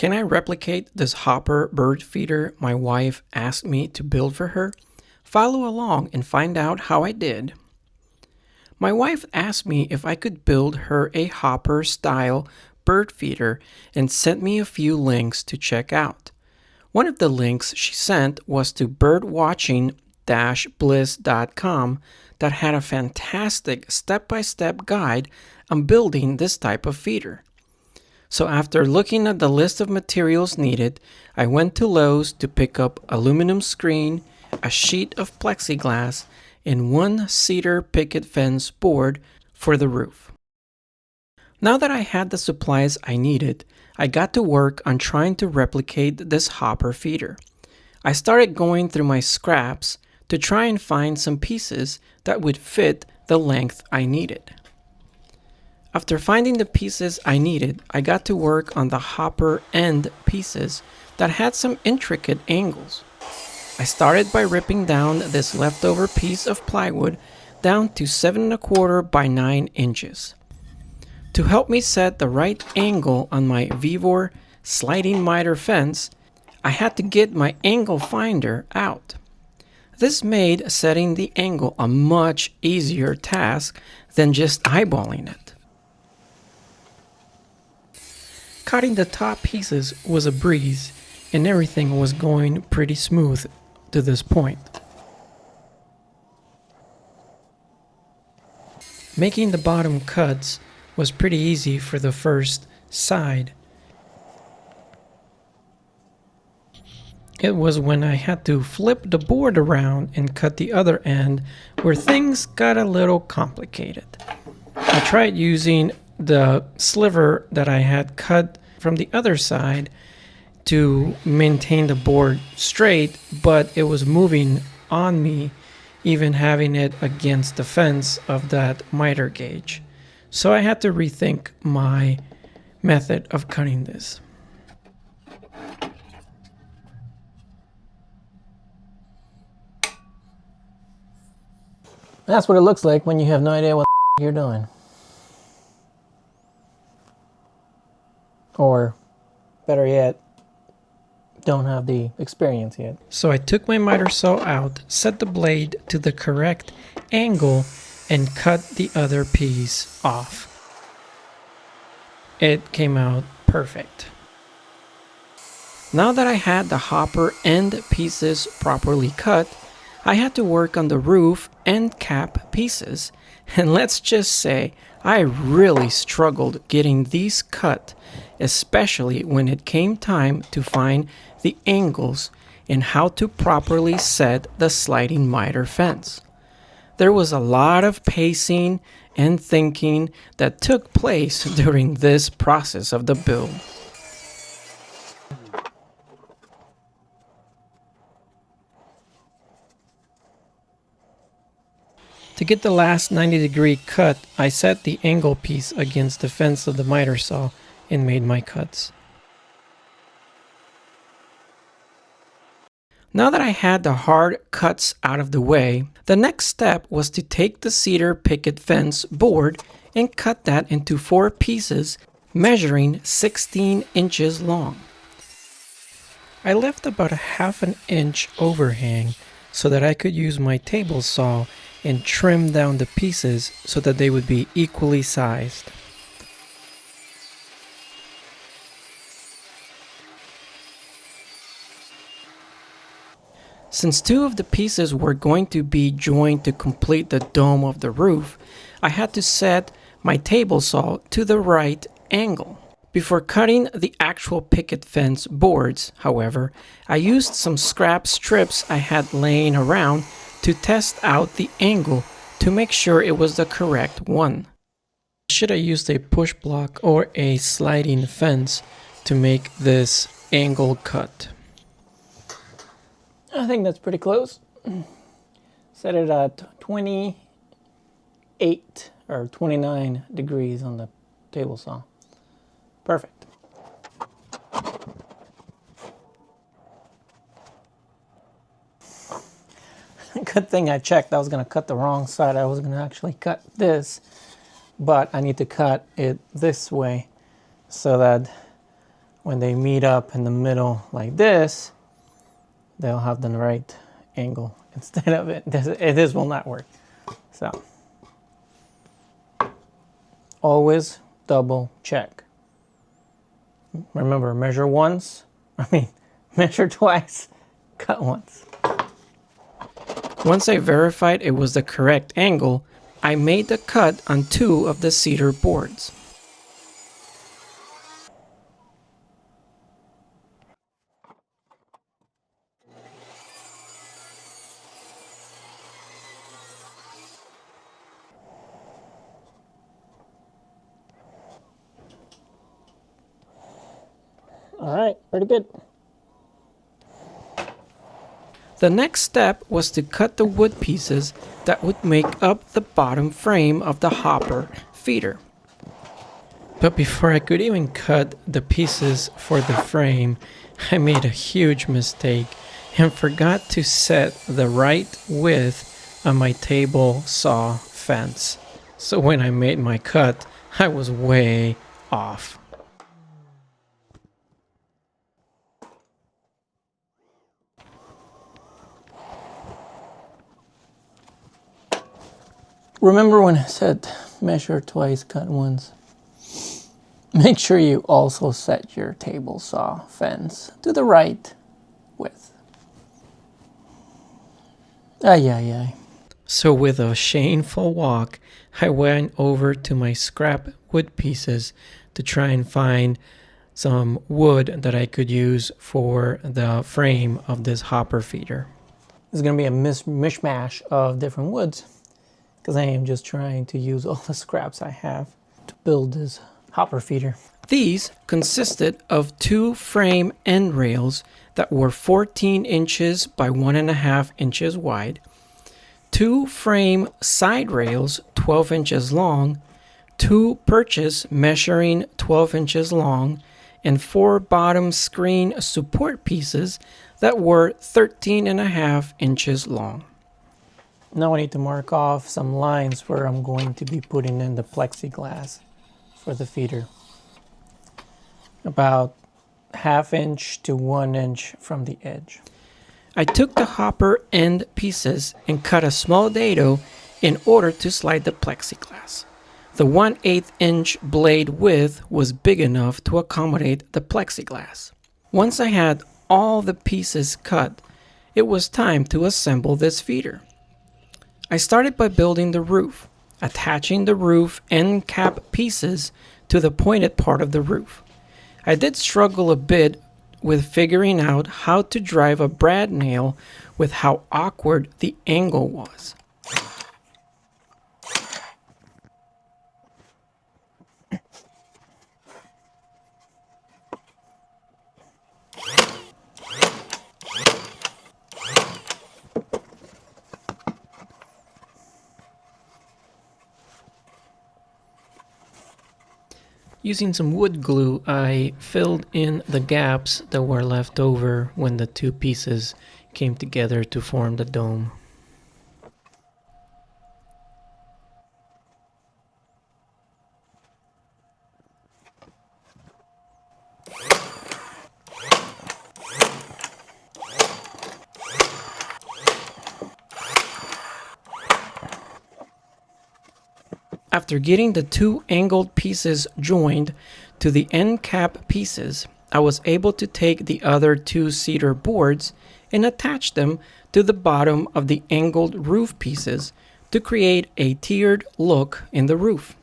Can I replicate this hopper bird feeder my wife asked me to build for her? Follow along and find out how I did. My wife asked me if I could build her a hopper style bird feeder and sent me a few links to check out. One of the links she sent was to birdwatching-bliss.com that had a fantastic step-by-step guide on building this type of feeder. So after looking at the list of materials needed, I went to Lowe's to pick up aluminum screen, a sheet of plexiglass, and one cedar picket fence board for the roof. Now that I had the supplies I needed, I got to work on trying to replicate this hopper feeder. I started going through my scraps to try and find some pieces that would fit the length I needed. After finding the pieces I needed, I got to work on the hopper end pieces that had some intricate angles. I started by ripping down this leftover piece of plywood down to 7 1/4 by 9 inches. To help me set the right angle on my Vevor sliding miter fence, I had to get my angle finder out. This made setting the angle a much easier task than just eyeballing it. Cutting the top pieces was a breeze, and everything was going pretty smooth to this point. Making the bottom cuts was pretty easy for the first side. It was when I had to flip the board around and cut the other end where things got a little complicated. I tried using the sliver that I had cut from the other side to maintain the board straight, but it was moving on me, even having it against the fence of that miter gauge. So I had to rethink my method of cutting this. That's what it looks like when you have no idea what you're doing. Or, better yet, don't have the experience yet. So I took my miter saw out, set the blade to the correct angle, and cut the other piece off. It came out perfect. Now that I had the hopper end pieces properly cut, I had to work on the roof and cap pieces, and let's just say I really struggled getting these cut, especially when it came time to find the angles and how to properly set the sliding miter fence. There was a lot of pacing and thinking that took place during this process of the build. To get the last 90-degree cut, I set the angle piece against the fence of the miter saw and made my cuts. Now that I had the hard cuts out of the way, the next step was to take the cedar picket fence board and cut that into 4 pieces measuring 16 inches long. I left about a 1/2 inch overhang so that I could use my table saw and trim down the pieces so that they would be equally sized. Since 2 of the pieces were going to be joined to complete the dome of the roof, I had to set my table saw to the right angle. Before cutting the actual picket fence boards, however, I used some scrap strips I had laying around to test out the angle to make sure it was the correct one. Should I use a push block or a sliding fence to make this angle cut? I think that's pretty close. Set it at 28 or 29 degrees on the table saw. Perfect. Good thing I checked. I was going to cut the wrong side. I was going to actually cut this, but I need to cut it this way so that when they meet up in the middle like this, they'll have the right angle. Instead of this will not work. So always double check. Remember, measure once, measure twice, cut once. Once I verified it was the correct angle, I made the cut on 2 of the cedar boards. All right, pretty good. The next step was to cut the wood pieces that would make up the bottom frame of the hopper feeder. But before I could even cut the pieces for the frame, I made a huge mistake and forgot to set the right width on my table saw fence. So when I made my cut, I was way off. Remember when I said measure twice, cut once? Make sure you also set your table saw fence to the right width. Ay, ay, ay. So with a shameful walk, I went over to my scrap wood pieces to try and find some wood that I could use for the frame of this hopper feeder. It's going to be a mishmash of different woods because I am just trying to use all the scraps I have to build this hopper feeder. These consisted of 2 frame end rails that were 14 inches by 1.5 inches wide, 2 frame side rails 12 inches long, 2 perches measuring 12 inches long, and 4 bottom screen support pieces that were 13.5 inches long. Now I need to mark off some lines where I'm going to be putting in the plexiglass for the feeder. About 1/2 inch to 1 inch from the edge. I took the hopper end pieces and cut a small dado in order to slide the plexiglass. The 1/8 inch blade width was big enough to accommodate the plexiglass. Once I had all the pieces cut, it was time to assemble this feeder. I started by building the roof, attaching the roof end cap pieces to the pointed part of the roof. I did struggle a bit with figuring out how to drive a brad nail with how awkward the angle was. Using some wood glue, I filled in the gaps that were left over when the 2 pieces came together to form the dome. After getting the 2 angled pieces joined to the end cap pieces, I was able to take the other 2 cedar boards and attach them to the bottom of the angled roof pieces to create a tiered look in the roof.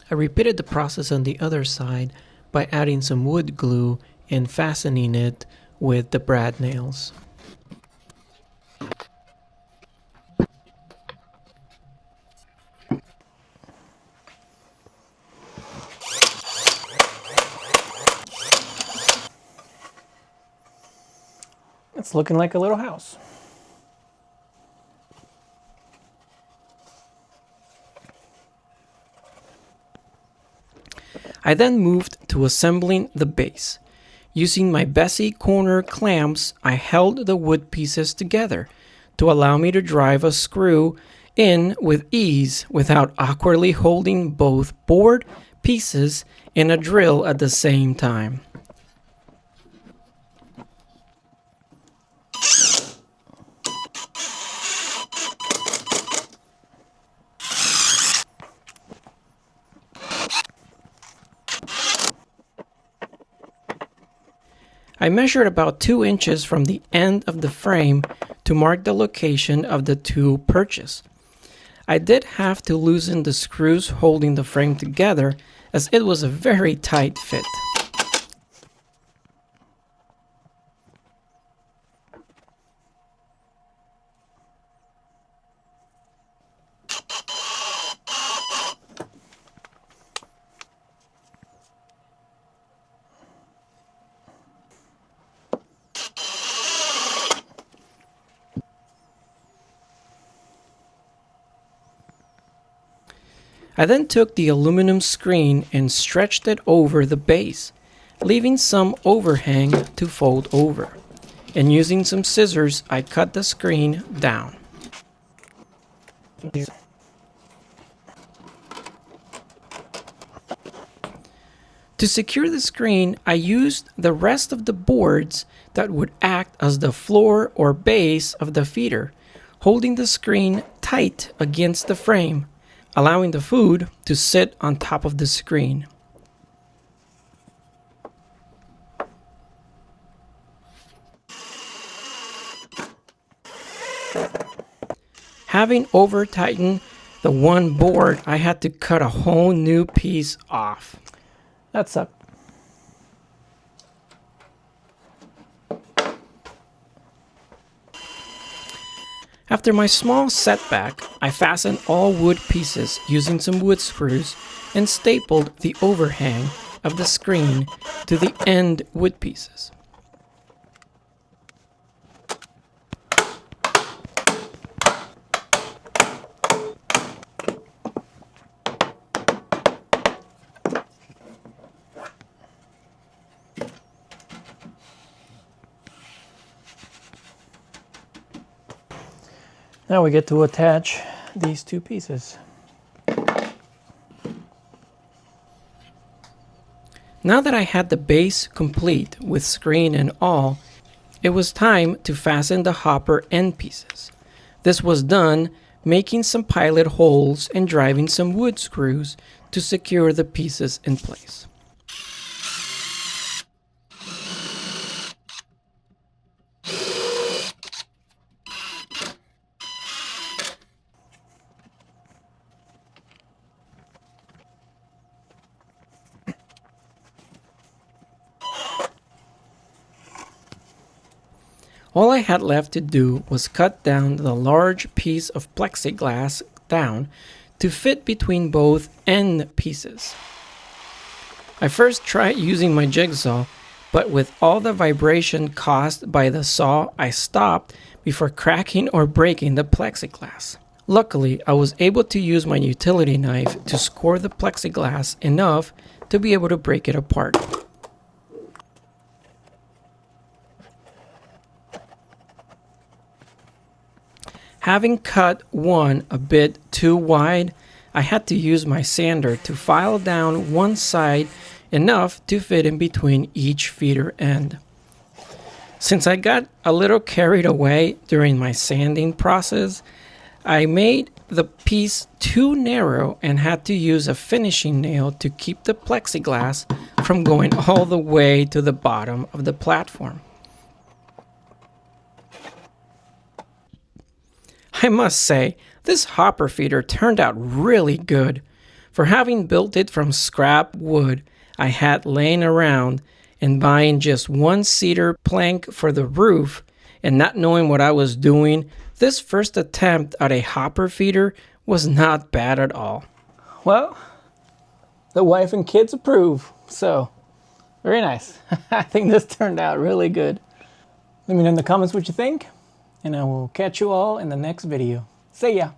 I repeated the process on the other side by adding some wood glue and fastening it with the brad nails. It's looking like a little house. I then moved to assembling the base. Using my Bessie corner clamps, I held the wood pieces together to allow me to drive a screw in with ease without awkwardly holding both board pieces and a drill at the same time. I measured about 2 inches from the end of the frame to mark the location of the 2 perches. I did have to loosen the screws holding the frame together as it was a very tight fit. I then took the aluminum screen and stretched it over the base, leaving some overhang to fold over. And using some scissors, I cut the screen down. To secure the screen, I used the rest of the boards that would act as the floor or base of the feeder, holding the screen tight against the frame, allowing the food to sit on top of the screen. Having over-tightened the one board, I had to cut a whole new piece off. That sucked. After my small setback, I fastened all wood pieces using some wood screws and stapled the overhang of the screen to the end wood pieces. Now we get to attach these 2 pieces. Now that I had the base complete with screen and all, it was time to fasten the hopper end pieces. This was done making some pilot holes and driving some wood screws to secure the pieces in place. All I had left to do was cut down the large piece of plexiglass down to fit between both end pieces. I first tried using my jigsaw, but with all the vibration caused by the saw, I stopped before cracking or breaking the plexiglass. Luckily, I was able to use my utility knife to score the plexiglass enough to be able to break it apart. Having cut one a bit too wide, I had to use my sander to file down one side enough to fit in between each feeder end. Since I got a little carried away during my sanding process, I made the piece too narrow and had to use a finishing nail to keep the plexiglass from going all the way to the bottom of the platform. I must say, this hopper feeder turned out really good. For having built it from scrap wood I had laying around and buying just one cedar plank for the roof and not knowing what I was doing, this first attempt at a hopper feeder was not bad at all. Well, the wife and kids approve, so very nice. I think this turned out really good. Let me know in the comments what you think, and I will catch you all in the next video. See ya!